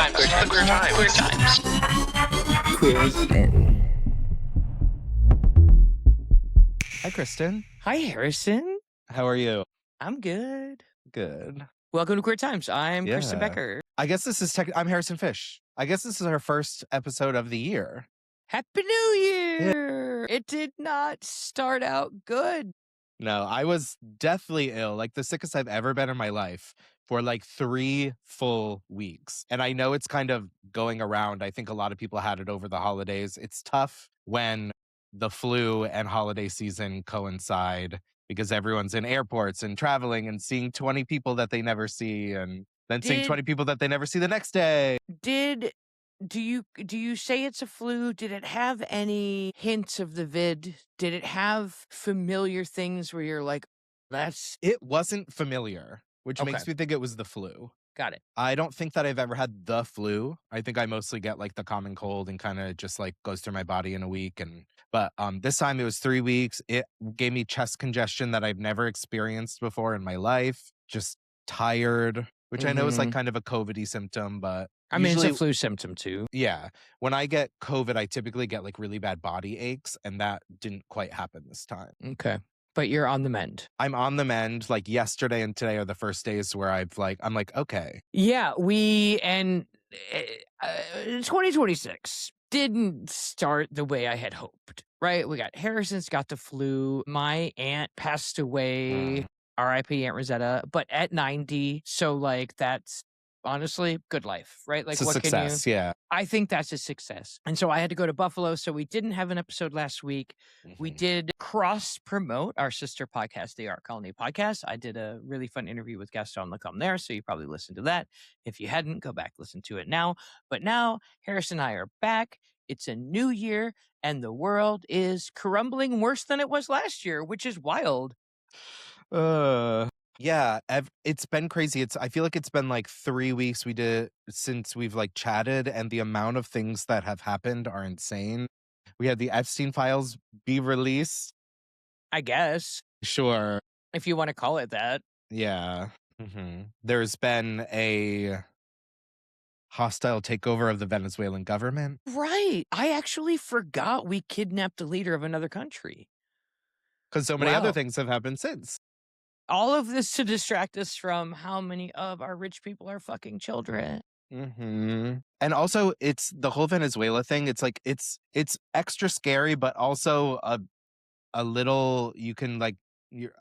time. Queer time. Queer times. Kristen. Hi, Kristen. Hi, Harrison. How are you? I'm good. Good. Welcome to Queer Times. I'm Kristen Yeah. Becker. I guess this is I'm Harrison Fish. I guess this is our first episode of the year. Happy New Year! It did not start out good. No, I was deathly ill, like the sickest I've ever been in my life for like 3 full weeks. And I know it's kind of going around. I think a lot of people had it over the holidays. It's tough when the flu and holiday season coincide because everyone's in airports and traveling and seeing 20 people that they never see and then seeing 20 people that they never see the next day. Do you say it's a flu? Did it have any hints of the vid? Did it have familiar things where you're like, that's... It wasn't familiar, which Okay. makes me think it was the flu. Got it. I don't think that I've ever had the flu. I think I mostly get like the common cold and kind of just like goes through my body in a week. But this time it was 3 weeks. It gave me chest congestion that I've never experienced before in my life. Just tired, which I know is like kind of a COVID-y symptom, but I mean, usually, it's a flu symptom too. yeah. When I get COVID, I typically get like really bad body aches, and that didn't quite happen this time. Okay. But you're on the mend. I'm on the mend. Like yesterday and today are the first days where I'm like, okay. Yeah, 2026 didn't start the way I had hoped, right? We got Harrison's got the flu. My aunt passed away, R.I.P. Aunt Rosetta, but at 90. So like that's honestly good life, right? Like It's a what success, yeah. I think that's a success. And so I had to go to Buffalo. So we didn't have an episode last week. We did cross promote our sister podcast, the Art Colony Podcast. I did a really fun interview with Gaston Lacombe there. So you probably listened to that. If you hadn't, go back, listen to it now. But now Harris and I are back. It's a new year and the world is crumbling worse than it was last year, which is wild. Yeah, it's been crazy. I feel like it's been like 3 weeks since we've like chatted, and the amount of things that have happened are insane. We had the Epstein files be released. I guess. Sure. If you want to call it that. Yeah. There's been a hostile takeover of the Venezuelan government. Right. I actually forgot we kidnapped the leader of another country. Because so many other things have happened since. All of this to distract us from how many of our rich people are fucking children. And also, it's the whole Venezuela thing. It's like it's extra scary, but also a little. You can like.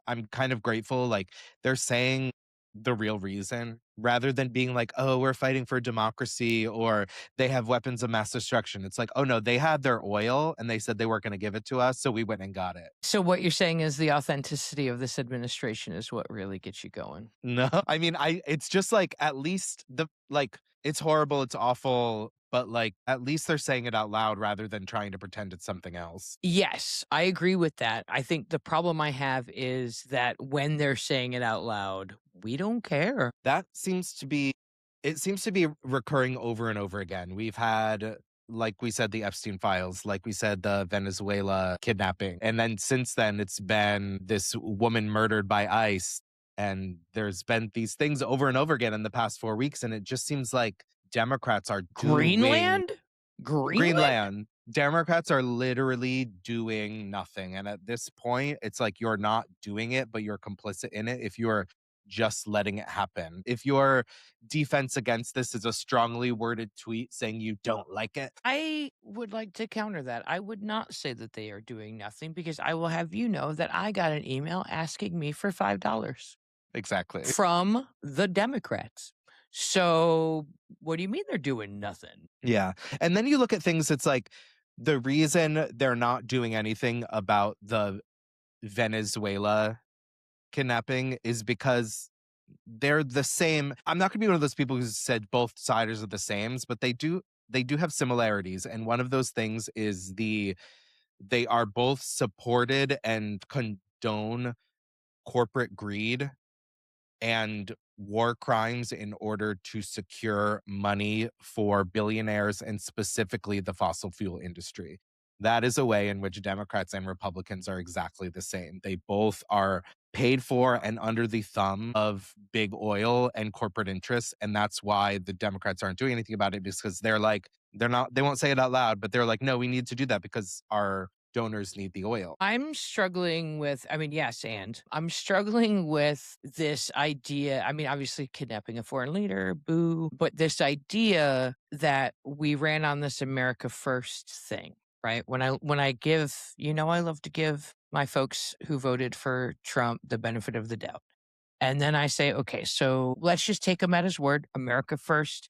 I'm kind of grateful. Like they're saying the real reason rather than being like, oh, we're fighting for democracy or they have weapons of mass destruction. It's like, oh no, they had their oil and they said they weren't going to give it to us, so we went and got it. So what you're saying is the authenticity of this administration is what really gets you going. No, I mean, it's just like at least it's horrible, it's awful, but like at least they're saying it out loud rather than trying to pretend it's something else. Yes, I agree with that. I think the problem I have is that when they're saying it out loud, we don't care. It seems to be recurring over and over again. We've had, like we said, the Epstein files, like we said, the Venezuela kidnapping. And then since then, it's been this woman murdered by ICE. And there's been these things over and over again in the past 4 weeks. And it just seems like Democrats are Greenland? Democrats are literally doing nothing. And at this point, it's like you're not doing it, but you're complicit in it if you're just letting it happen. If your defense against this is a strongly worded tweet saying you don't like it. I would like to counter that. I would not say that they are doing nothing because I will have you know that I got an email asking me for $5. Exactly. From the Democrats. So what do you mean they're doing nothing? Yeah. And then you look at things, it's like the reason they're not doing anything about the Venezuela kidnapping is because they're the same. I'm not going to be one of those people who said both sides are the same, but they do have similarities. And one of those things is they are both supported and condone corporate greed and war crimes in order to secure money for billionaires and specifically the fossil fuel industry. That is a way in which Democrats and Republicans are exactly the same. They both are paid for and under the thumb of big oil and corporate interests. And that's why the Democrats aren't doing anything about it, because they won't say it out loud, but they're like, no, we need to do that because our donors need the oil. I'm struggling with, yes, and I'm struggling with this idea. Obviously, kidnapping a foreign leader, boo, but this idea that we ran on this America First thing, right? When I give, I love to give my folks who voted for Trump the benefit of the doubt. And then I say, okay, so let's just take him at his word, America First.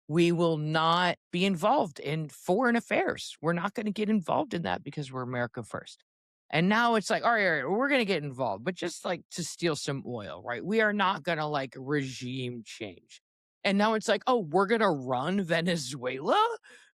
We will not be involved in foreign affairs. We're not going to get involved in that because we're America First. And now it's like, all right, we're going to get involved, but just like to steal some oil, right? We are not going to like regime change. And now it's like, oh, we're going to run Venezuela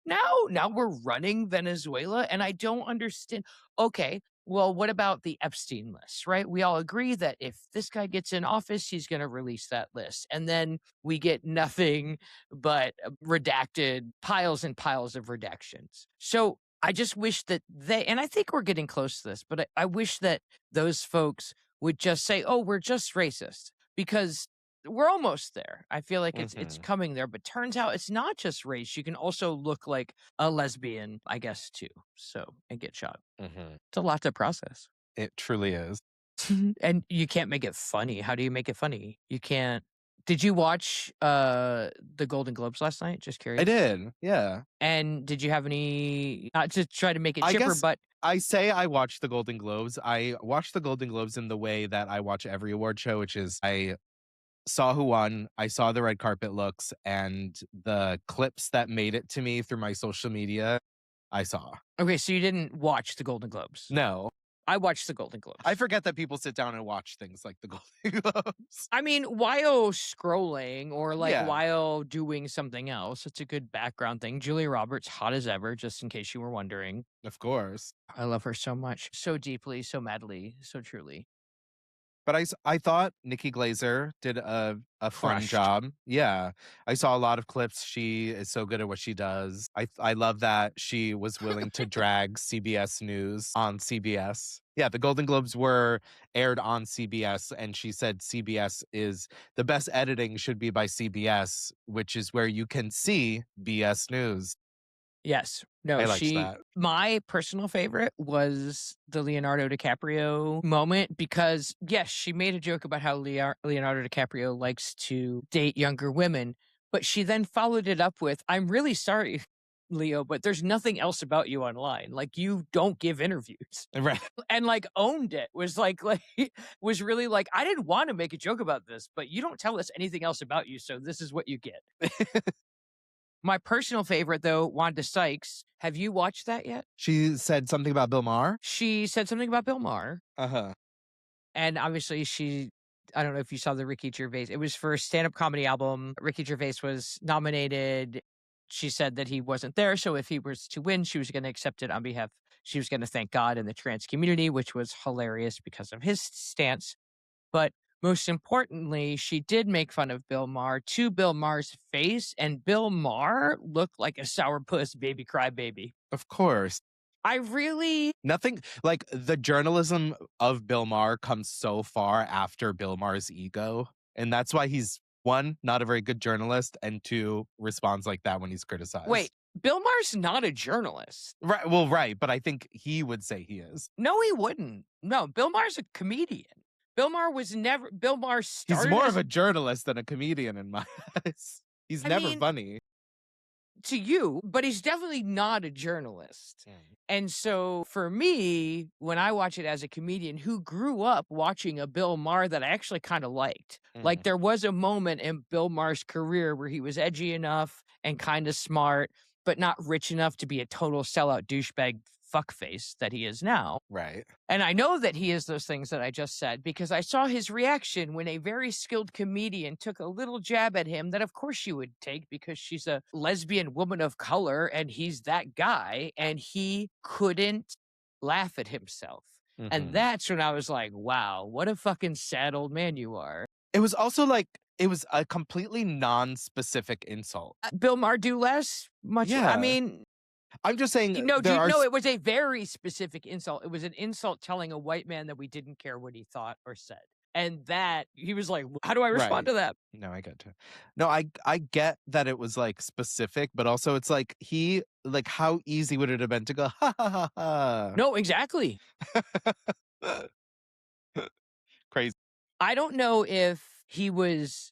now? Now we're running Venezuela. And I don't understand. Okay, well, what about the Epstein list, right? We all agree that if this guy gets in office, he's going to release that list. And then we get nothing but redacted piles and piles of redactions. So I just wish that and I think we're getting close to this, but I wish that those folks would just say, oh, we're just racist, because we're almost there. I feel like it's coming there, but turns out it's not just race. You can also look like a lesbian, I guess, too. So, and get shot. It's a lot to process. It truly is. And you can't make it funny. How do you make it funny? You can't. Did you watch the Golden Globes last night? Just curious. I did, yeah. And did you have any, not to try to make it chipper, but I say I watched the Golden Globes. I watched the Golden Globes in the way that I watch every award show, which is I saw who won, I saw the red carpet looks, and the clips that made it to me through my social media, I saw. Okay, so you didn't watch the Golden Globes? No. I watched the Golden Globes. I forget that people sit down and watch things like the Golden Globes. While scrolling or while doing something else, it's a good background thing. Julia Roberts, hot as ever, just in case you were wondering. Of course. I love her so much, so deeply, so madly, so truly. But I thought Nikki Glaser did a fun Crushed. job. Yeah. I saw a lot of clips. She is so good at what she does. I love that she was willing to drag CBS News on CBS. Yeah, the Golden Globes were aired on CBS, and she said CBS is the best editing should be by CBS, which is where you can see BS News. Yes. No, I liked that. My personal favorite was the Leonardo DiCaprio moment, because yes, she made a joke about how Leonardo DiCaprio likes to date younger women, but she then followed it up with, I'm really sorry, Leo, but there's nothing else about you online. Like, you don't give interviews. Right. And owned it. Was was really like, I didn't want to make a joke about this, but you don't tell us anything else about you, so this is what you get. My personal favorite, though, Wanda Sykes. Have you watched that yet? She said something about Bill Maher? She said something about Bill Maher. Uh-huh. And obviously I don't know if you saw the Ricky Gervais. It was for a stand-up comedy album. Ricky Gervais was nominated. She said that he wasn't there, so if he was to win, she was going to accept it on behalf. She was going to thank God and the trans community, which was hilarious because of his stance. But most importantly, she did make fun of Bill Maher to Bill Maher's face, and Bill Maher looked like a sourpuss baby crybaby. Of course. Nothing like the journalism of Bill Maher comes so far after Bill Maher's ego. And that's why he's, one, not a very good journalist, and two, responds like that when he's criticized. Wait, Bill Maher's not a journalist. Right. Well, right. But I think he would say he is. No, he wouldn't. No, Bill Maher's a comedian. Bill Maher started. He's more of a journalist than a comedian in my eyes. He's never funny. To you, but he's definitely not a journalist. And so for me, when I watch it as a comedian who grew up watching a Bill Maher that I actually kind of liked, like there was a moment in Bill Maher's career where he was edgy enough and kind of smart, but not rich enough to be a total sellout douchebag fuckface that he is now. Right. And I know that he is those things that I just said because I saw his reaction when a very skilled comedian took a little jab at him that of course she would take because she's a lesbian woman of color and he's that guy, and he couldn't laugh at himself. And that's when I was like, wow, what a fucking sad old man you are. It was also like, it was a completely non-specific insult. Bill Maher do less? Much. Yeah. I mean, I'm just saying. No, it was a very specific insult. It was an insult telling a white man that we didn't care what he thought or said. And that he was like, how do I respond Right. to that? No, I get to. No, I get that it was like specific, but also it's like how easy would it have been to go ha ha ha ha? No, exactly. Crazy. I don't know if he was,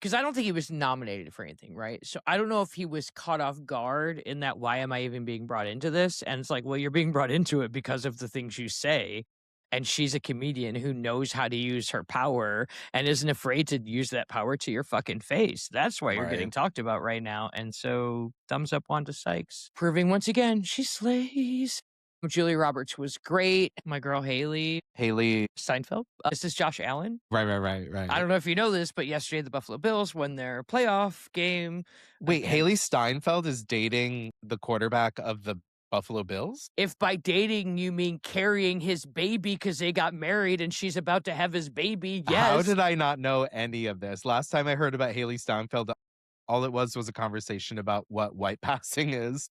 because I don't think he was nominated for anything, right? So I don't know if he was caught off guard in that, why am I even being brought into this? And it's like, well, you're being brought into it because of the things you say. And she's a comedian who knows how to use her power and isn't afraid to use that power to your fucking face. That's why you're getting Right. talked about right now. And so thumbs up Wanda Sykes, proving once again she slays. Julia Roberts was great. My girl Haley Steinfeld. This is Josh Allen. Right. I don't know if you know this, but yesterday the Buffalo Bills won their playoff game. Wait, against- Haley Steinfeld is dating the quarterback of the Buffalo Bills? If by dating you mean carrying his baby because they got married and she's about to have his baby, yes. How did I not know any of this? Last time I heard about Haley Steinfeld, all it was a conversation about what white passing is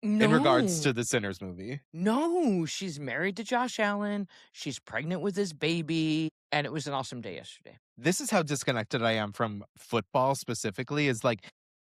in regards to the Sinners movie. No, she's married to Josh Allen. She's pregnant with his baby. And it was an awesome day yesterday. This is how disconnected I am from football specifically, is like,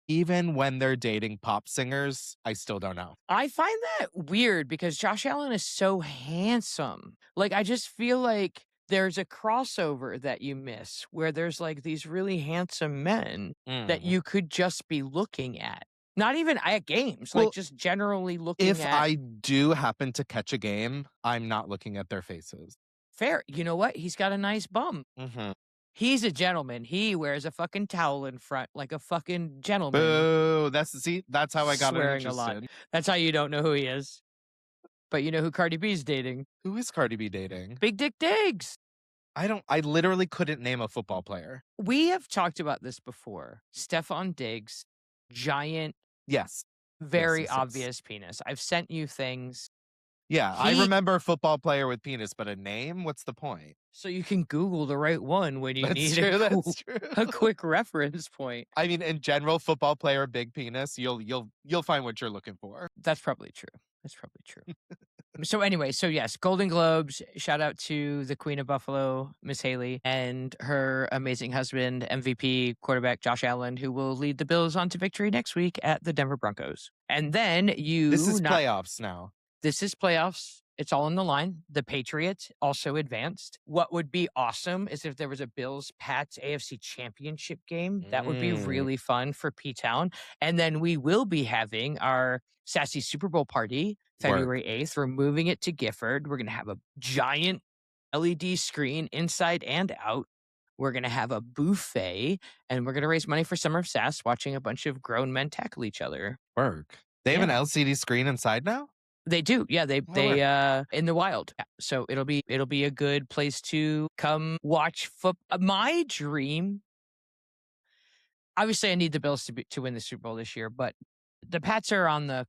even when they're dating pop singers, I still don't know. I find that weird because Josh Allen is so handsome. Like, I just feel like there's a crossover that you miss where there's like these really handsome men that you could just be looking at. Not even at games, Well, like just generally looking If at. I do happen to catch a game, I'm not looking at their faces. Fair. You know what? He's got a nice bum. Mm-hmm. He's a gentleman. He wears a fucking towel in front like a fucking gentleman. Boo! That's how I got Swearing interested. a lot. That's how you don't know who he is. But you know who Cardi B's dating? Who is Cardi B dating? Big Dick Diggs. I literally couldn't name a football player. We have talked about this before. Stephon Diggs, giant, Yes. very Yes. obvious penis. I've sent you things. Yeah, I He- remember a football player with penis, but a name? What's the point? So you can Google the right one when you need That's true. a quick reference point. I mean, in general, football player, big penis, you'll find what you're looking for. That's probably true. So anyway, so yes, Golden Globes, shout out to the Queen of Buffalo, Miss Haley, and her amazing husband, MVP quarterback Josh Allen, who will lead the Bills on to victory next week at the Denver Broncos. And then This is playoffs now. This is playoffs. It's all on the line. The Patriots also advanced. What would be awesome is if there was a Bills-Pats AFC Championship game. That would be really fun for P-Town. And then we will be having our Sassy Super Bowl party February 8th. We're moving it to Gifford. We're going to have a giant LED screen inside and out. We're going to have a buffet, and we're going to raise money for Summer of Sass, watching a bunch of grown men tackle each other. Work. They have an LCD screen inside now? They do. Yeah, they in the wild. Yeah. So it'll be a good place to come watch football. My dream, obviously I need the Bills to win the Super Bowl this year, but the Pats are on the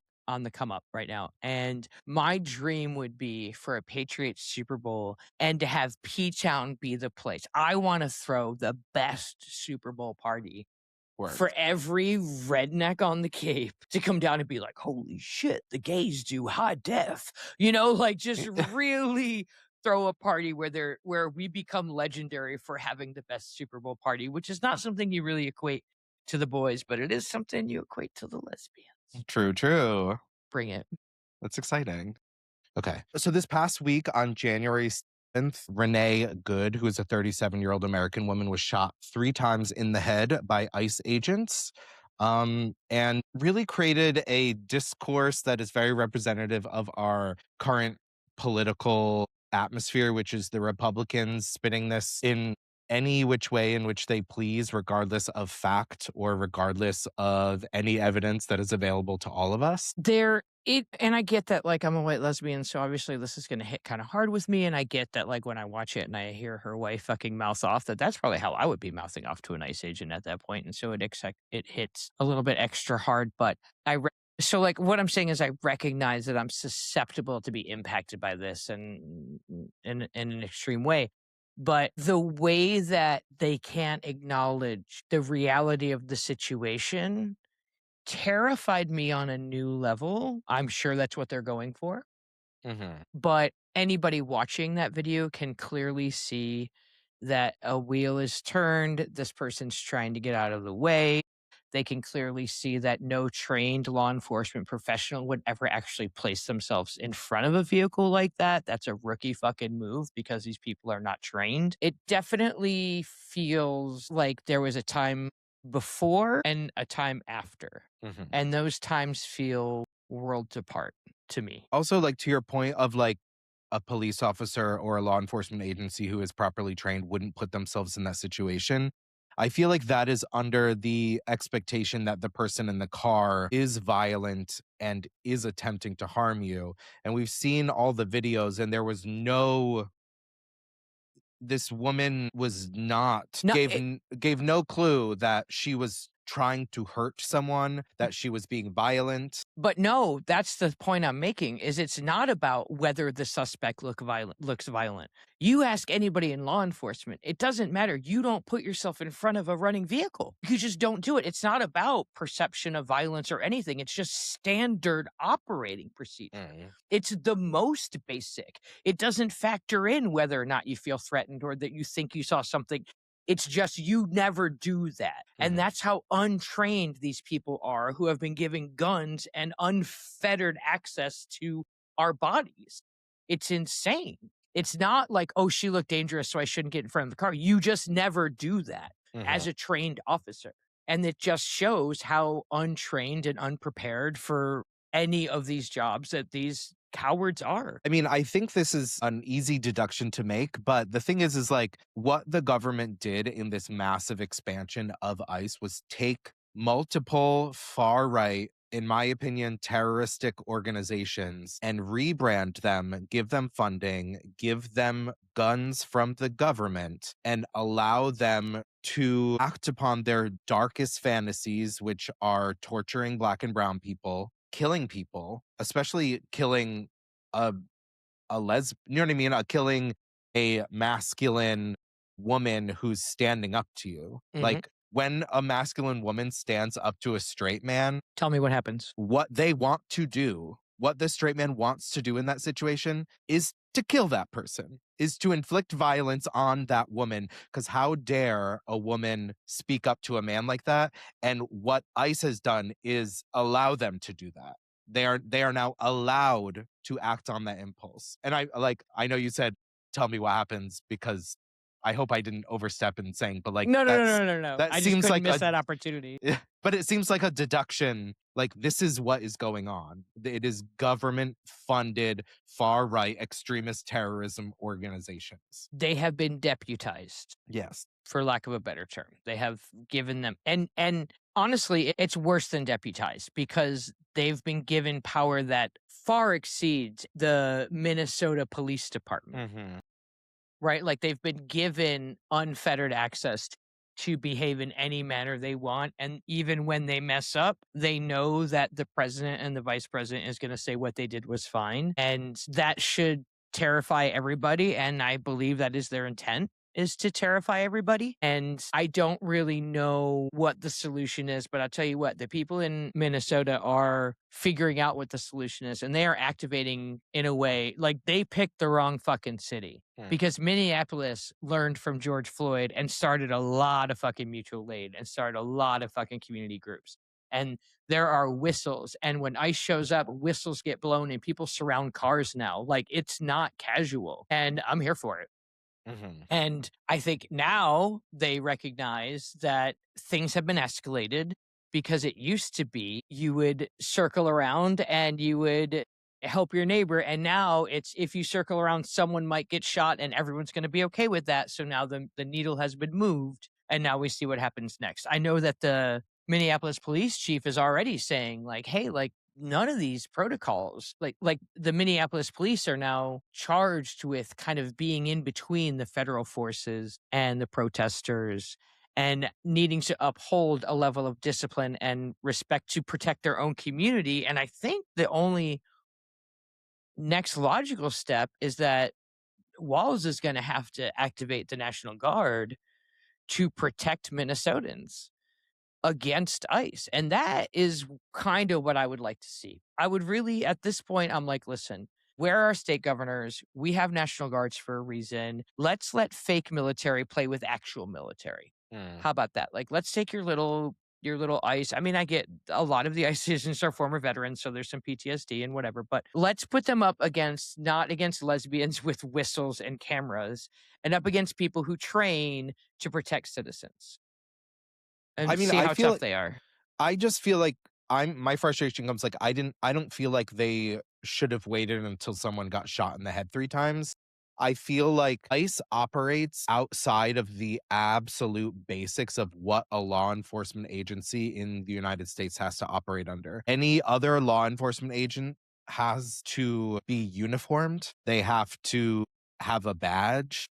come up right now. And my dream would be for a Patriots Super Bowl and to have P-Town be the place. I want to throw the best Super Bowl party. Work. For every redneck on the Cape to come down and be like, holy shit, the gays do high def. You know, like just really throw a party where we become legendary for having the best Super Bowl party, which is not something you really equate to the boys, but it is something you equate to the lesbians. True. Bring it. That's exciting. Okay. So this past week on January 7th, Renee Good, who is a 37-year-old American woman, was shot 3 times in the head by ICE agents, and really created a discourse that is very representative of our current political atmosphere, which is the Republicans spinning this in any which way in which they please, regardless of fact or regardless of any evidence that is available to all of us. And I get that, like, I'm a white lesbian, so obviously this is going to hit kind of hard with me. And I get that, like, when I watch it and I hear her wife fucking mouth off, that's probably how I would be mouthing off to an ICE agent at that point. And so it hits a little bit extra hard. But so, like, what I'm saying is I recognize that I'm susceptible to be impacted by this and in an extreme way. But the way that they can't acknowledge the reality of the situation terrified me on a new level. I'm sure that's what they're going for. Mm-hmm. But anybody watching that video can clearly see that a wheel is turned, this person's trying to get out of the way. They can clearly see that no trained law enforcement professional would ever actually place themselves in front of a vehicle like that. That's a rookie fucking move because these people are not trained. It definitely feels like there was a time before and a time after. Mhm. And those times feel worlds apart to me. Also, like to your point of like a police officer or a law enforcement agency who is properly trained wouldn't put themselves in that situation. I feel like that is under the expectation that the person in the car is violent and is attempting to harm you. And we've seen all the videos, and there was no, this woman was not, No, gave no clue that she was trying to hurt someone, that she was being violent. But no, that's the point I'm making is it's not about whether the suspect looks violent. You ask anybody in law enforcement, it doesn't matter. You don't put yourself in front of a running vehicle. You just don't do it. It's not about perception of violence or anything. It's just standard operating procedure. It's the most basic. It doesn't factor in whether or not you feel threatened or that you think you saw something. It's just you never do that. And that's how untrained these people are who have been given guns and unfettered access to our bodies. It's insane. It's not like, oh, she looked dangerous, so I shouldn't get in front of the car. You just never do that as a trained officer. And it just shows how untrained and unprepared for any of these jobs that these cowards are. I mean, I think this is an easy deduction to make, but the thing is like what the government did in this massive expansion of ICE was take multiple far right, in my opinion, terroristic organizations and rebrand them, give them funding, give them guns from the government, and allow them to act upon their darkest fantasies, which are torturing Black and brown people, killing people, especially killing a you know what I mean? Killing a masculine woman who's standing up to you. Like when a masculine woman stands up to a straight man, Tell me what happens. what they want to do, what the straight man wants to do in that situation is to kill that person, is to inflict violence on that woman. Because how dare a woman speak up to a man like that? And what ICE has done is allow them to do that. They are now allowed to act on that impulse. And I know you said, tell me what happens, because I hope I didn't overstep in saying, but like No. that I just seems couldn't like miss that opportunity. but it seems like a deduction. Like this is what is going on. It is government funded far right extremist terrorism organizations. They have been deputized, Yes. for lack of a better term. They have given them and honestly, it's worse than deputized because they've been given power that far exceeds the Minnesota Police Department. Right? Like they've been given unfettered access to behave in any manner they want. And even when they mess up, they know that the president and the vice president is going to say what they did was fine. And that should terrify everybody. And I believe that is their intent, is to terrify everybody. And I don't really know what the solution is, but I'll tell you what, the people in Minnesota are figuring out what the solution is, and they are activating in a way like they picked the wrong fucking city. Because Minneapolis learned from George Floyd and started a lot of fucking mutual aid and started a lot of fucking community groups. And there are whistles. And when ICE shows up, whistles get blown and people surround cars now. Like it's not casual. And I'm here for it. And I think now they recognize that things have been escalated because it used to be you would circle around and you would help your neighbor. And now it's if you circle around, someone might get shot and everyone's going to be okay with that. So now the needle has been moved and now we see what happens next. I know that the Minneapolis police chief is already saying like, hey, like, none of these protocols like the Minneapolis police are now charged with kind of being in between the federal forces and the protesters and needing to uphold a level of discipline and respect to protect their own community. And I think the only next logical step is that Walz is going to have to activate the National Guard to protect Minnesotans against ICE. And that is kind of what I would like to see. I would really, at this point, I'm like, listen, Where are state governors? We have National Guards for a reason. Let's let fake military play with actual military. How about that? Like, let's take your little ICE. I mean, I get a lot of the ICE agents are former veterans, so there's some PTSD and whatever, but let's put them up against, not against lesbians with whistles and cameras, and up against people who train to protect citizens and I mean, see I how feel tough they are. I just feel like my frustration comes like I don't feel like they should have waited until someone got shot in the head 3 times. I feel like ICE operates outside of the absolute basics of what a law enforcement agency in the United States has to operate under. Any other law enforcement agent has to be uniformed. They have to have a badge.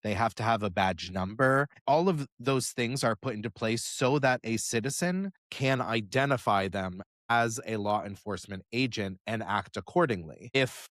They have to have a badge number. All of those things are put into place so that a citizen can identify them as a law enforcement agent and act accordingly. If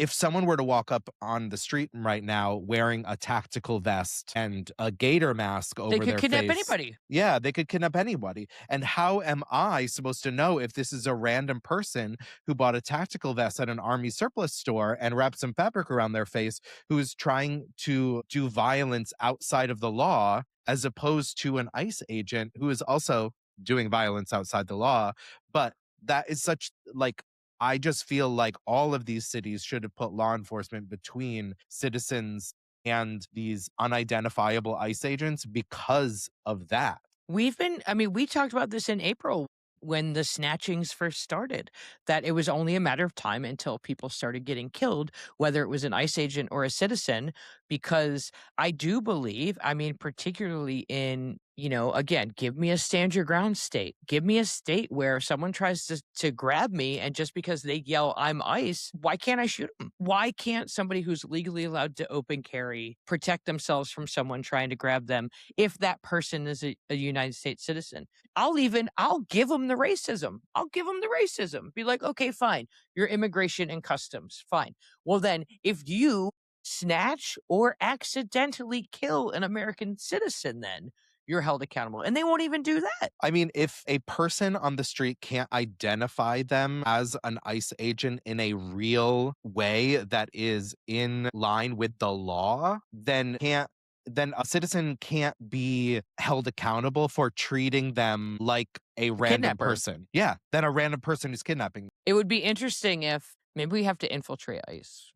someone were to walk up on the street right now wearing a tactical vest and a gator mask over They their could kidnap face, anybody. yeah, they could kidnap anybody. And how am I supposed to know if this is a random person who bought a tactical vest at an army surplus store and wrapped some fabric around their face who is trying to do violence outside of the law, as opposed to an ICE agent who is also doing violence outside the law? But that is such like, I just feel like all of these cities should have put law enforcement between citizens and these unidentifiable ICE agents because of that. We talked about this in April when the snatchings first started, that it was only a matter of time until people started getting killed, whether it was an ICE agent or a citizen, because I do believe, particularly in, again, give me a stand your ground state. Give me a state where if someone tries to grab me and just because they yell, I'm ICE, why can't I shoot them? Why can't somebody who's legally allowed to open carry protect themselves from someone trying to grab them if that person is a United States citizen? I'll give them the racism. I'll give them the racism. Be like, okay, fine. You're immigration and customs. Fine. Well, then if you snatch or accidentally kill an American citizen, then you're held accountable. And they won't even do that. I mean, if a person on the street can't identify them as an ICE agent in a real way that is in line with the law, then a citizen can't be held accountable for treating them like a random Kidnapper. person. Yeah, than a random person who's kidnapping. It would be interesting if maybe we have to infiltrate ICE.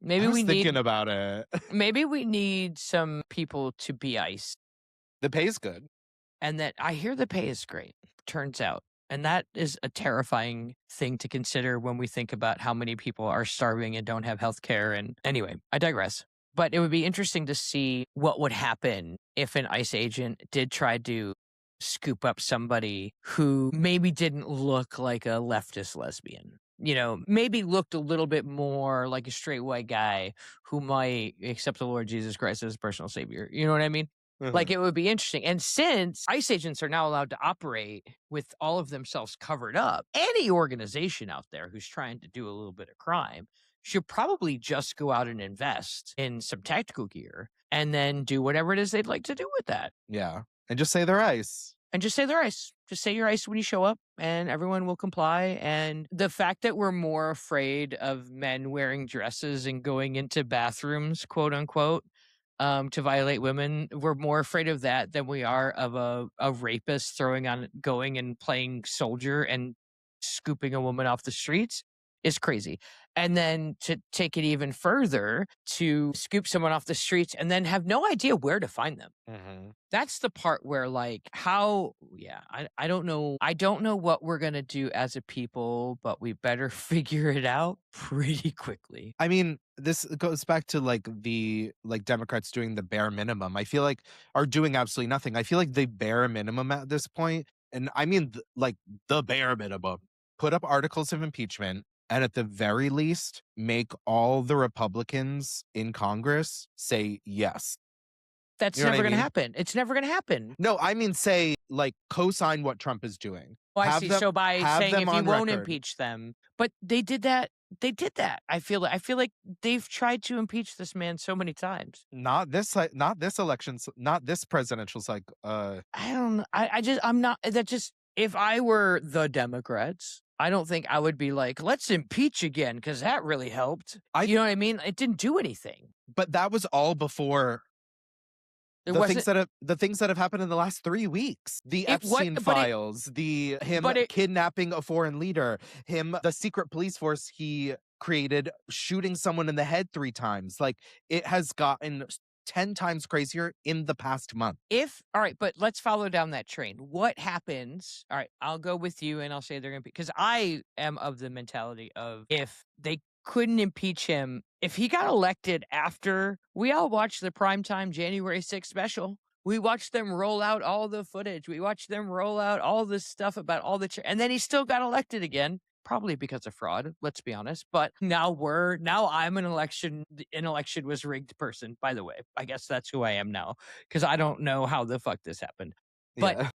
I was thinking about it. Maybe we need some people to be ICE. The pay's good. And that I hear the pay is great, turns out. And that is a terrifying thing to consider when we think about how many people are starving and don't have health care. And anyway, I digress. But it would be interesting to see what would happen if an ICE agent did try to scoop up somebody who maybe didn't look like a leftist lesbian. Maybe looked a little bit more like a straight white guy who might accept the Lord Jesus Christ as personal savior. You know what I mean? Like, it would be interesting. And since ICE agents are now allowed to operate with all of themselves covered up, any organization out there who's trying to do a little bit of crime should probably just go out and invest in some tactical gear and then do whatever it is they'd like to do with that. Yeah. And just say they're ICE. And just say they're ICE. Just say you're ICE when you show up and everyone will comply. And the fact that we're more afraid of men wearing dresses and going into bathrooms, quote unquote, to violate women, we're more afraid of that than we are of a rapist going and playing soldier and scooping a woman off the streets is crazy. And then to take it even further, to scoop someone off the streets and then have no idea where to find them. Mm-hmm. That's the part where I don't know. I don't know what we're going to do as a people, but we better figure it out pretty quickly. I mean, this goes back to the Democrats doing the bare minimum. I feel like are doing absolutely nothing. I feel like the bare minimum at this point, and I mean the bare minimum, put up articles of impeachment. And at the very least, make all the Republicans in Congress say yes. That's never going to happen. It's never going to happen. No, I mean, say, co-sign what Trump is doing. Oh, I see. So by saying if you won't impeach them. But they did that. They did that. I feel like they've tried to impeach this man so many times. Not this election. Not this presidential cycle. I don't know. I'm not. That just, if I were the Democrats, I don't think I would be like, let's impeach again because that really helped. I- You know what I mean? It didn't do anything. But that was all before It the wasn't. things that have happened in the last 3 weeks. The It what- Epstein but it- files, him but it- kidnapping a foreign leader, the secret police force he created shooting someone in the head 3 times. Like, it has gotten 10 times crazier in the past month. All right, but let's follow down that train. What happens? All right, I'll go with you and I'll say they're going to, because I am of the mentality of, if they couldn't impeach him, if he got elected after we all watched the primetime January 6th special, we watched them roll out all the footage. We watched them roll out all this stuff about all the, and then he still got elected again. Probably because of fraud, let's be honest. But now I'm an election was rigged person, by the way. I guess that's who I am now, because I don't know how the fuck this happened. But Yeah.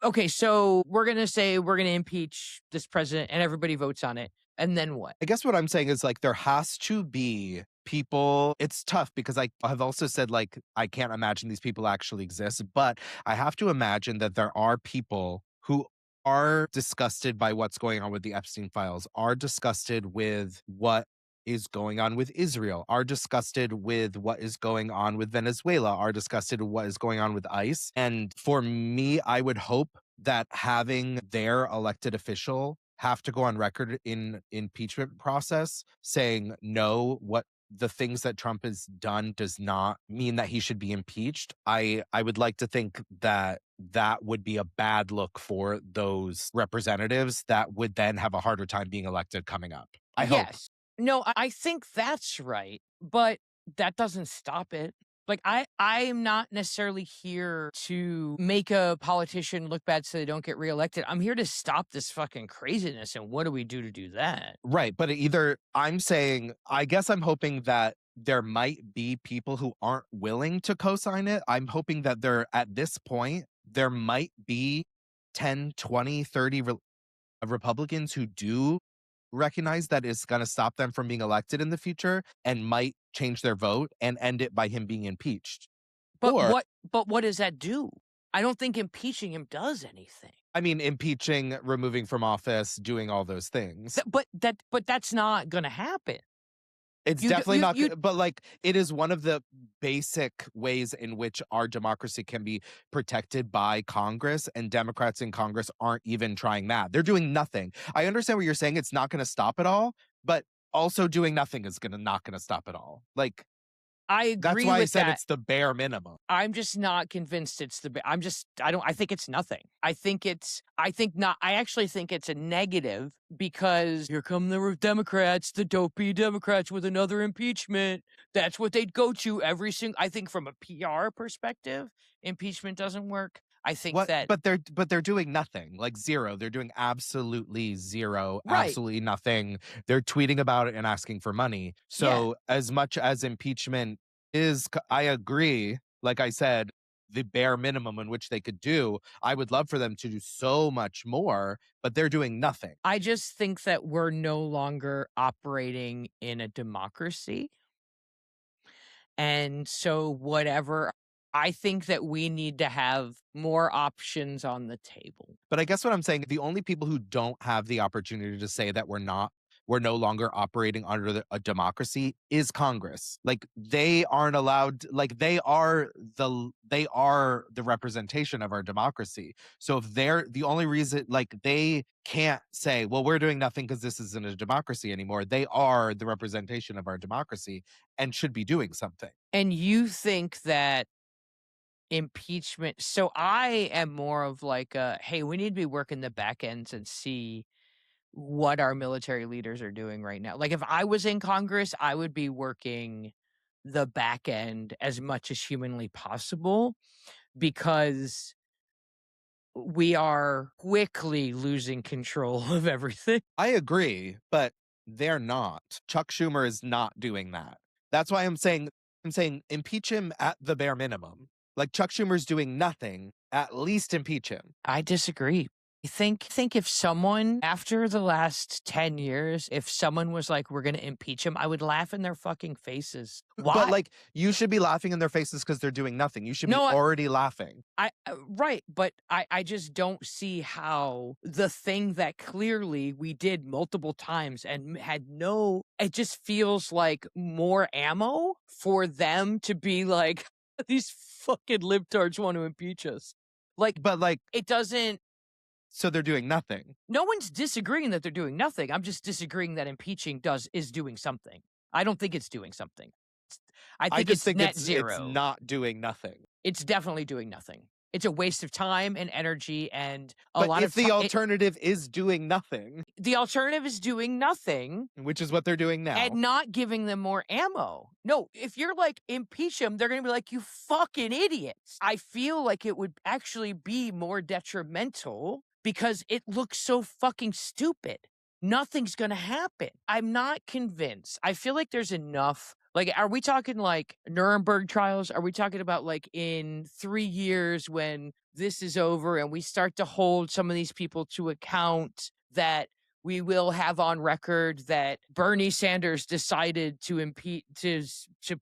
okay, so we're going to say we're going to impeach this president and everybody votes on it. And then what? I guess what I'm saying is, like, there has to be people. It's tough because I've also said, like, I can't imagine these people actually exist, but I have to imagine that there are people who are disgusted by what's going on with the Epstein files, are disgusted with what is going on with Israel, are disgusted with what is going on with Venezuela, are disgusted with what is going on with ICE. And for me, I would hope that having their elected official have to go on record in impeachment process saying, no, what the things that Trump has done does not mean that he should be impeached. I would like to think that that would be a bad look for those representatives that would then have a harder time being elected coming up. I hope. Yes. No, I think that's right, but that doesn't stop it. Like, I'm not necessarily here to make a politician look bad so they don't get reelected. I'm here to stop this fucking craziness. And what do we do to do that? Right. But I guess I'm hoping that there might be people who aren't willing to co-sign it. I'm hoping that at this point, there might be 10, 20, 30 Republicans who do recognize that it's going to stop them from being elected in the future and might change their vote and end it by him being impeached. But what does that do? I don't think impeaching him does anything. I mean, impeaching, removing from office, doing all those things. But that's not going to happen. It's definitely not, but like, it is one of the basic ways in which our democracy can be protected by Congress, and Democrats in Congress aren't even trying that. They're doing nothing. I understand what you're saying. It's not going to stop it all, but also doing nothing is not going to stop it all. Like, I agree. That's why with I said that. it's the bare minimum. I'm just not convinced it's I think it's nothing. I actually think it's a negative, because here come the Democrats, the dopey Democrats with another impeachment. That's what they'd go to every single, I think from a PR perspective, impeachment doesn't work. I think but they're doing nothing, like zero. They're doing absolutely zero, Right. absolutely nothing. They're tweeting about it and asking for money. So as much as impeachment is, I agree, like I said, the bare minimum in which they could do, I would love for them to do so much more, but they're doing nothing. I just think that we're no longer operating in a democracy. And so I think that we need to have more options on the table. But I guess what I'm saying, the only people who don't have the opportunity to say that we're no longer operating under a democracy is Congress. Like, they aren't allowed, like, they are the representation of our democracy. So if they're the only reason, like, they can't say, well, we're doing nothing because this isn't a democracy anymore. They are the representation of our democracy and should be doing something. And you think that impeachment, so I am more of like hey, we need to be working the back ends and see what our military leaders are doing right now. Like, if I was in Congress, I would be working the back end as much as humanly possible, because we are quickly losing control of everything. I agree, but they're not. Chuck Schumer is not doing that. That's why I'm saying impeach him at the bare minimum. Like, Chuck Schumer's doing nothing, at least impeach him. I disagree. think if someone, after the last 10 years, if someone was like, we're going to impeach him, I would laugh in their fucking faces. Why? But like, you should be laughing in their faces because they're doing nothing. You should be No, already laughing. Right, but I just don't see how the thing that clearly we did multiple times and had no, it just feels like more ammo for them to be like, these fucking libtards want to impeach us. Like, But like, it doesn't, so they're doing nothing. no one's disagreeing that they're doing nothing. I'm just disagreeing that impeaching is doing something. I don't think it's doing something. I think just it's think net it's zero. not doing nothing. It's definitely doing nothing. It's a waste of time and energy and a But lot if of the alternative is doing nothing, the alternative is doing nothing which is what they're doing now. and not giving them more ammo. No, if you're like, impeach them, they're going to be like, you fucking idiots. I feel like it would actually be more detrimental because it looks so fucking stupid. Nothing's going to happen. I'm not convinced. I feel like there's enough. Like, are we talking like Nuremberg trials? Are we talking about like in 3 years when this is over and we start to hold some of these people to account, that we will have on record that Bernie Sanders decided to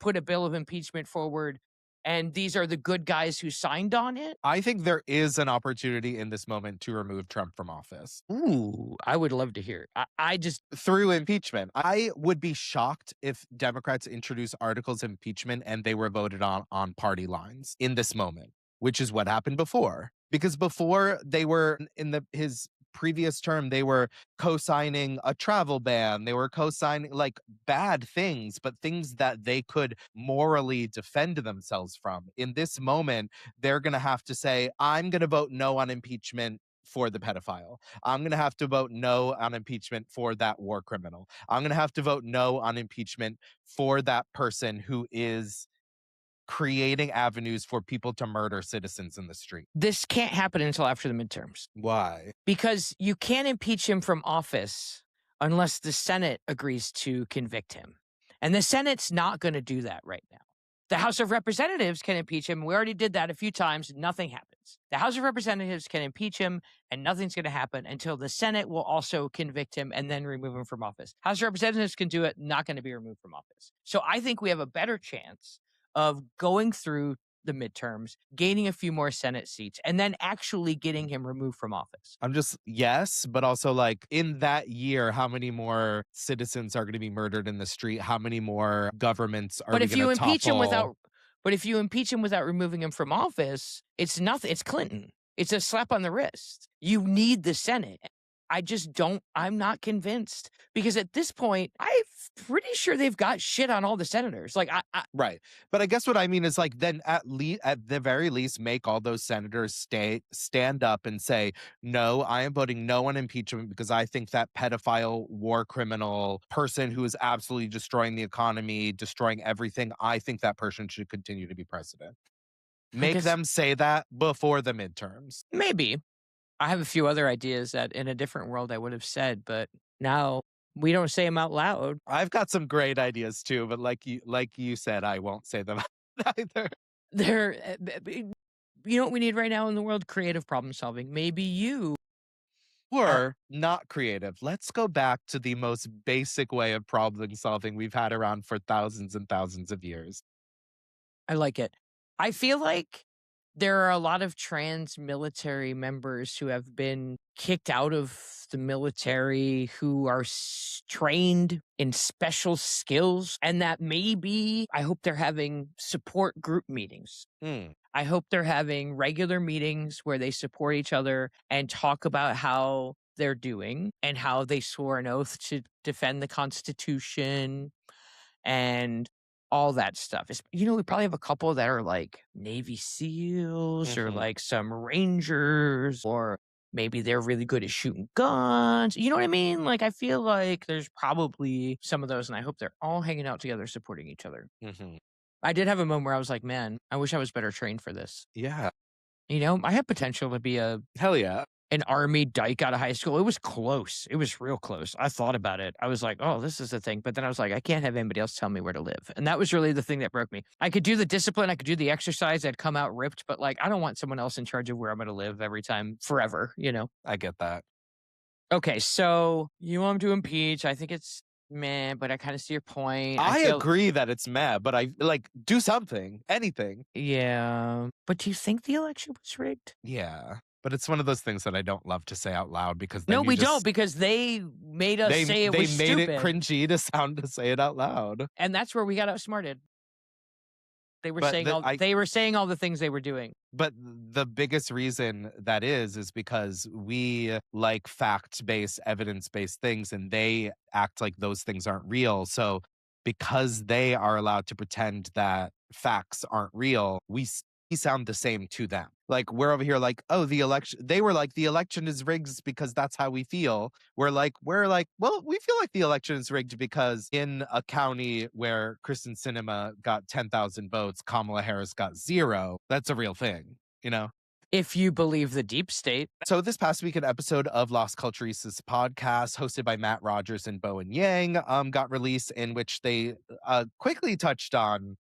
put a bill of impeachment forward, and these are the good guys who signed on it? I think there is an opportunity in this moment to remove Trump from office. Ooh, I would love to hear it. I just, through impeachment. I would be shocked if Democrats introduce articles of impeachment and they were voted on party lines in this moment, which is what happened before. Because before, they were in his previous term, they were co-signing a travel ban. They were co-signing like bad things, but things that they could morally defend themselves from. In this moment, they're going to have to say, I'm going to vote no on impeachment for the pedophile. I'm going to have to vote no on impeachment for that war criminal. I'm going to have to vote no on impeachment for that person who is creating avenues for people to murder citizens in the street. this can't happen until after the midterms, Why? because you can't impeach him from office unless the Senate agrees to convict him. And the Senate's not going to do that right now. The House of Representatives can impeach him. We already did that a few times. Nothing happens. The House of Representatives can impeach him, and nothing's going to happen until the Senate will also convict him and then remove him from office. House of Representatives can do it, not going to be removed from office. So I think we have a better chance of going through the midterms, gaining a few more Senate seats, and then actually getting him removed from office. I'm just, yes, but also like in that year, how many more citizens are going to be murdered in the street? How many more governments are But we if you going to impeach him topple? if you impeach him without removing him from office, it's nothing. It's Clinton. It's a slap on the wrist. You need the Senate. I'm not convinced, because at this point, I'm pretty sure they've got shit on all the senators. Like, Right. But I guess what I mean is like, then at the very least, make all those senators stand up and say, no, I am voting no on impeachment because I think that pedophile, war criminal person who is absolutely destroying the economy, destroying everything, I think that person should continue to be president. Make guess- them say that before the midterms. maybe. I have a few other ideas that in a different world I would have said, but now we don't say them out loud. I've got some great ideas too, but like you said, I won't say them either. They're, you know what we need right now in the world? Creative problem solving. Maybe you. Or not creative. Let's go back to the most basic way of problem solving we've had around for thousands and thousands of years. I like it. I feel like there are a lot of trans military members who have been kicked out of the military, who are trained in special skills, and that maybe, I hope they're having support group meetings. I hope they're having regular meetings where they support each other and talk about how they're doing and how they swore an oath to defend the Constitution and all that stuff. We probably have a couple that are like Navy SEALs or like some Rangers, or maybe they're really good at shooting guns. You know what I mean? Like, I feel like there's probably some of those, and I hope they're all hanging out together, supporting each other. I did have a moment where I was like, man, I wish I was better trained for this. Yeah. I have potential to be Hell yeah. an army dyke out of high school. It was close. It was real close. I thought about it. I was like, oh, this is the thing. But then I was like, I can't have anybody else tell me where to live. And that was really the thing that broke me. I could do the discipline. I could do the exercise. I'd come out ripped. But like, I don't want someone else in charge of where I'm going to live every time forever, you know? I get that. Okay. So you want to impeach. I think it's meh, but I kind of see your point. I feel- agree that it's mad, but I like do something, anything. Yeah. But do you think the election was rigged? Yeah. But it's one of those things that I don't love to say out loud because then No, you we just, don't, because they made us say it they was made stupid. it cringy to say it out loud. And that's where we got outsmarted. They were But saying they were saying all the things they were doing. But the biggest reason that is because we like fact-based, evidence-based things, and they act like those things aren't real. So because they are allowed to pretend that facts aren't real, we sound the same to them. Like we're over here like, oh, the election, they were like, the election is rigged because that's how we feel. We're like, well, we feel like the election is rigged because in a county where Kristen Sinema got 10,000 votes, Kamala Harris got 0. That's a real thing, you know? If you believe the deep state. So this past week, an episode of Las Culturistas podcast hosted by Matt Rogers and Bowen Yang got released, in which they quickly touched on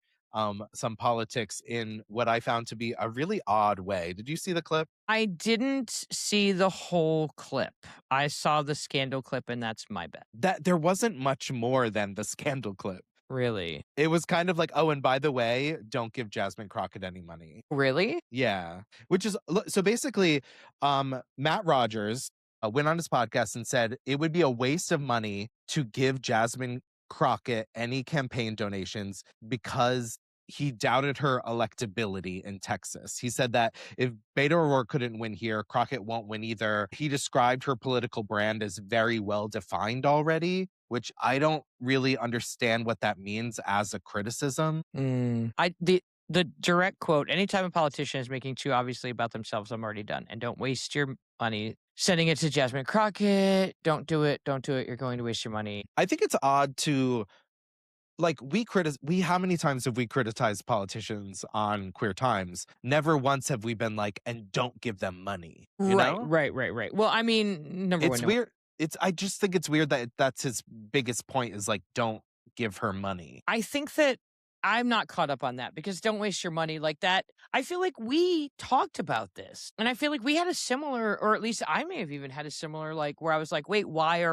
some politics in what I found to be a really odd way. Did you see the clip? I didn't see the whole clip. I saw the scandal clip, and that's my bet. That there wasn't much more than the scandal clip. Really? It was kind of like, oh, and by the way, don't give Jasmine Crockett any money. Really? Yeah. Which is, so basically, Matt Rogers went on his podcast and said it would be a waste of money to give Jasmine Crockett any campaign donations because he doubted her electability in Texas. He said that if Beto O'Rourke couldn't win here, Crockett won't win either. He described her political brand as very well defined already, which I don't really understand what that means as a criticism. The direct quote, anytime a politician is making too obviously about themselves, I'm already done. And don't waste your money sending it to Jasmine Crockett. Don't do it. Don't do it. You're going to waste your money. I think it's odd to, like, how many times have we criticized politicians on Queer Times? Never once have we been like, and don't give them money. You know? Right. Well, I mean, number one. It's weird. I just think it's weird that that's his biggest point is like, don't give her money. I think that I'm not caught up on that because don't waste your money like that. I feel like we talked about this and I feel like we had a similar, or at least I may have even had a similar, like where I was like, wait, why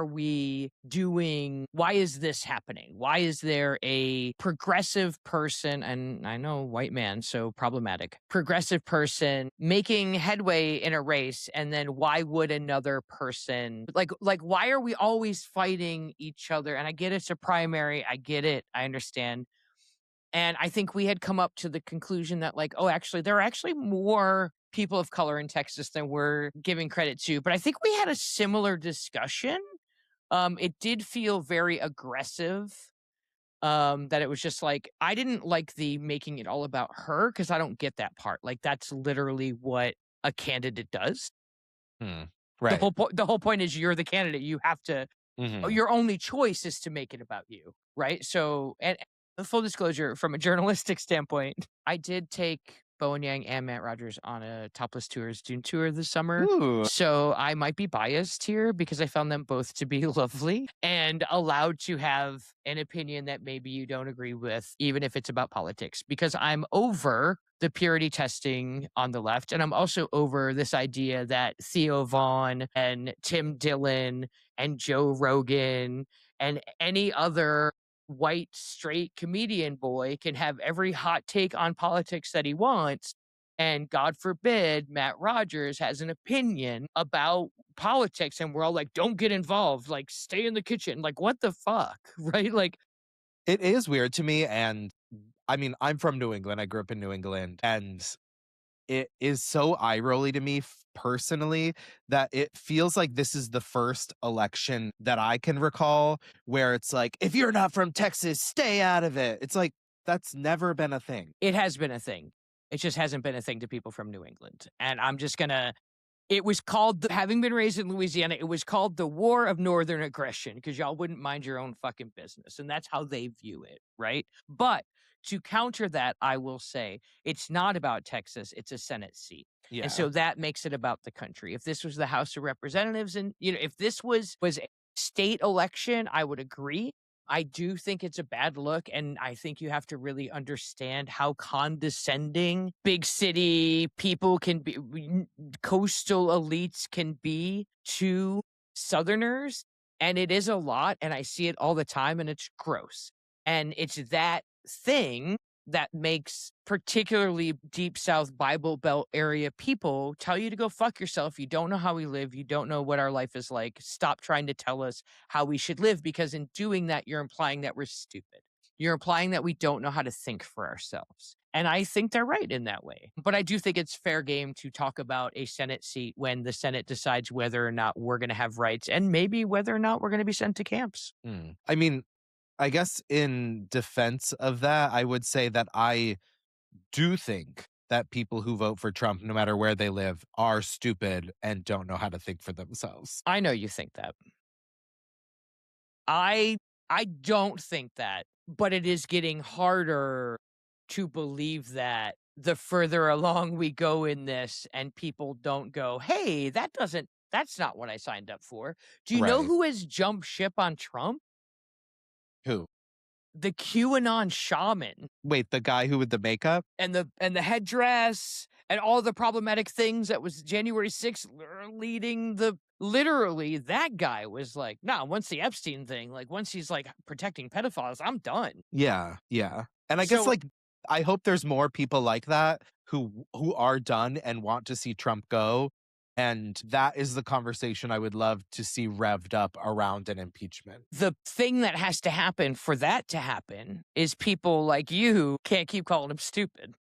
is this happening? Why is there a progressive person, and I know white man, so problematic, progressive person making headway in a race, and then why would another person, like why are we always fighting each other? And I get it's a primary, I get it, I understand. And I think we had come up to the conclusion that like, oh, actually, there are actually more people of color in Texas than we're giving credit to. But I think we had a similar discussion. It did feel very aggressive. That it was just like, I didn't like the making it all about her because I don't get that part. Like, that's literally what a candidate does. Right. The whole point is you're the candidate. You have to, your only choice is to make it about you. Right. So, and full disclosure, from a journalistic standpoint, I did take Bowen Yang and Matt Rogers on a Topless Tours Dune tour this summer. Ooh. So I might be biased here because I found them both to be lovely and allowed to have an opinion that maybe you don't agree with, even if it's about politics, because I'm over the purity testing on the left. And I'm also over this idea that Theo Vaughn and Tim Dillon and Joe Rogan and any other white straight comedian boy can have every hot take on politics that he wants, and God forbid Matt Rogers has an opinion about politics and we're all like, don't get involved, like stay in the kitchen, like what the fuck, right? Like, it is weird to me. And I mean, I'm from New England. I grew up in New England, and it is so eye-rolly to me personally that it feels like this is the first election that I can recall where it's like, if you're not from Texas, stay out of it. It's like, that's never been a thing. It has been a thing. It just hasn't been a thing to people from New England. And I'm just gonna, it was called, having been raised in Louisiana, it was called the War of Northern Aggression because y'all wouldn't mind your own fucking business. And that's how they view it, right? But to counter that, I will say it's not about Texas, it's a Senate seat. Yeah. And so that makes it about the country. If this was the House of Representatives and if this was a state election, I would agree. I do think it's a bad look, and I think you have to really understand how condescending big city people can be, coastal elites can be to Southerners, and it is a lot, and I see it all the time, and it's gross. And it's that thing that makes particularly deep South Bible Belt area people tell you to go fuck yourself. You don't know how we live. You don't know what our life is like. Stop trying to tell us how we should live, because in doing that, you're implying that we're stupid. You're implying that we don't know how to think for ourselves. And I think they're right in that way. But I do think it's fair game to talk about a Senate seat when the Senate decides whether or not we're going to have rights and maybe whether or not we're going to be sent to camps. I mean, I guess in defense of that, I would say that I do think that people who vote for Trump, no matter where they live, are stupid and don't know how to think for themselves. I know you think that. I don't think that, but it is getting harder to believe that the further along we go in this and people don't go, hey, that's not what I signed up for. Do you know Right. who has jumped ship on Trump? Who? The QAnon shaman Wait, the guy who with the makeup? and the headdress and all the problematic things that was January 6th leading literally that guy was like, nah, once the Epstein thing, like once he's like protecting pedophiles, I'm done. Yeah, yeah. And I guess So- like I hope there's more people like that who are done and want to see Trump go. And that is the conversation I would love to see revved up around an impeachment. The thing that has to happen for that to happen is people like you can't keep calling him stupid.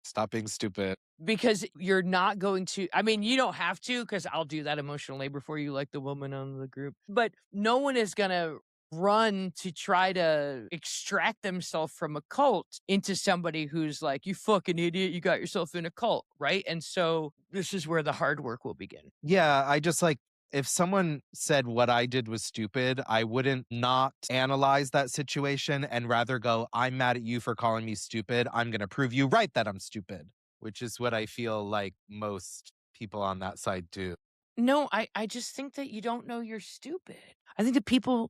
Stop being stupid. Because you're not going to, I mean, you don't have to, because I'll do that emotional labor for you like the woman on the group. But no one is going to run to try to extract themselves from a cult into somebody who's like, you fucking idiot, you got yourself in a cult, right? And so this is where the hard work will begin. Yeah, I just like, if someone said what I did was stupid, I wouldn't not analyze that situation and rather go, I'm mad at you for calling me stupid. I'm going to prove you right that I'm stupid, which is what I feel like most people on that side do. No, I just think that you don't know you're stupid. I think that people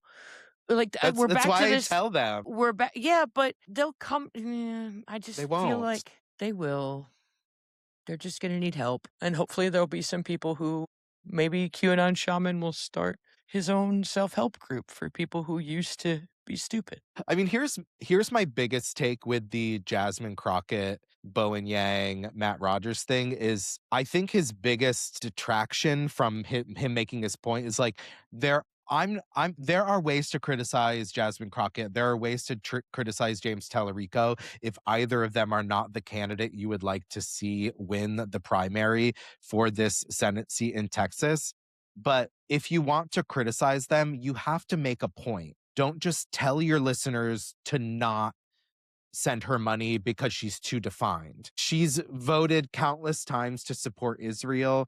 like we're That's back why to this. I tell them. We're back, yeah, but they'll come. I just They feel won't. like they will. They're just gonna need help, and hopefully there'll be some people who maybe QAnon shaman will start his own self-help group for people who used to be stupid. I mean, here's my biggest take with the Jasmine Crockett, Bowen Yang, Matt Rogers thing is I think his biggest detraction from him making his point is like there are ways to criticize Jasmine Crockett. There are ways to criticize James Tallarico if either of them are not the candidate you would like to see win the primary for this Senate seat in Texas. But if you want to criticize them, you have to make a point. Don't just tell your listeners to not send her money because she's too defined. She's voted countless times to support Israel.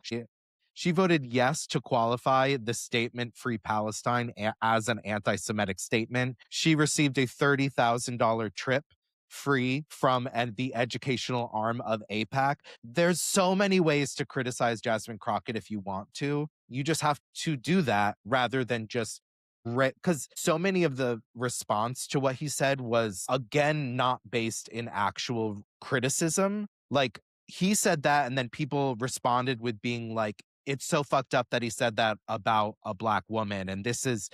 She voted yes to qualify the statement Free Palestine as an anti-Semitic statement. She received a $30,000 trip free from the educational arm of AIPAC. There's so many ways to criticize Jasmine Crockett if you want to. You just have to do that rather than just because so many of the response to what he said was, again, not based in actual criticism. Like, he said that, and then people responded with being like, it's so fucked up that he said that about a Black woman. And this is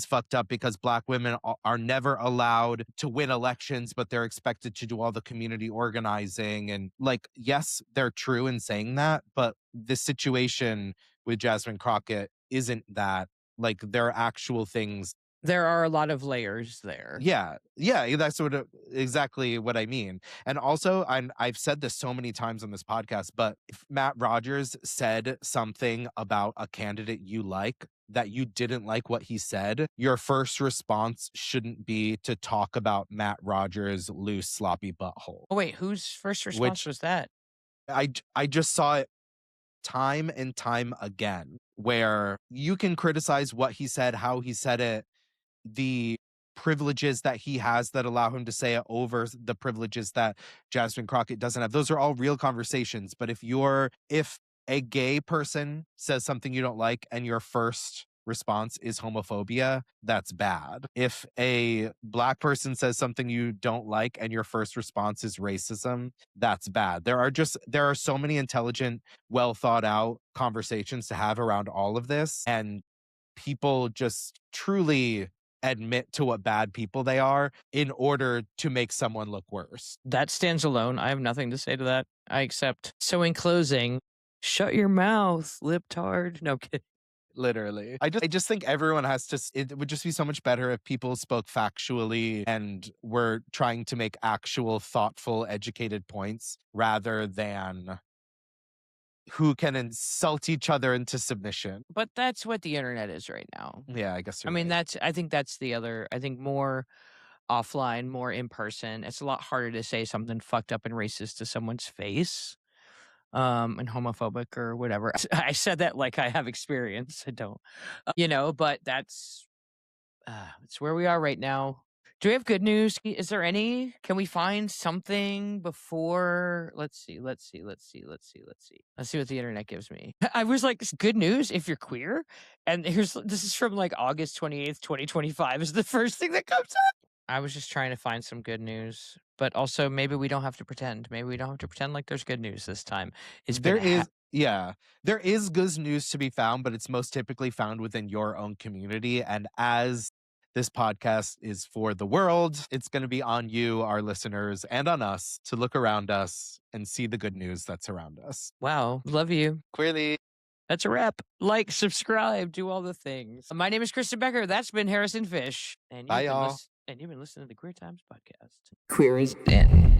fucked up because Black women are never allowed to win elections, but they're expected to do all the community organizing. And like, yes, they're true in saying that, but the situation with Jasmine Crockett isn't that. Like, there are actual things. There are a lot of layers there. Yeah, that's exactly what I mean. And also, I've said this so many times on this podcast, but if Matt Rogers said something about a candidate you like that you didn't like what he said, your first response shouldn't be to talk about Matt Rogers' loose, sloppy butthole. Oh, wait, whose first response was that? I just saw it time and time again, where you can criticize what he said, how he said it. The privileges that he has that allow him to say it over the privileges that Jasmine Crockett doesn't have. Those are all real conversations. But if a gay person says something you don't like and your first response is homophobia, that's bad. If a Black person says something you don't like and your first response is racism, that's bad. There are so many intelligent, well thought out conversations to have around all of this, and people just truly admit to what bad people they are in order to make someone look worse. That stands alone. I have nothing to say to that. I accept. So in closing, shut your mouth, libtard. No kidding. Literally. I just think everyone has to, it would just be so much better if people spoke factually and were trying to make actual, thoughtful, educated points rather than who can insult each other into submission. But that's what the internet is right now. Yeah, I guess I you're mean, right. I think that's the other, I think more offline, more in person. It's a lot harder to say something fucked up and racist to someone's face. And homophobic or whatever. I said that like I have experience. I don't, but that's it's where we are right now. Do we have good news? Is there any? Can we find something before? Let's see what the internet gives me. I was like, good news if you're queer. And this is from like August 28th, 2025 is the first thing that comes up. I was just trying to find some good news, but also maybe we don't have to pretend. Maybe we don't have to pretend like there's good news this time. There is good news to be found, but it's most typically found within your own community. And as this podcast is for the world, it's going to be on you, our listeners, and on us to look around us and see the good news that's around us. Wow. Love you. Queerly. That's a wrap. Like, subscribe, do all the things. My name is Kristen Becker. That's been Harrison Fish. And Bye, y'all. And you've been listening to the Queer Times Podcast. Queer is in.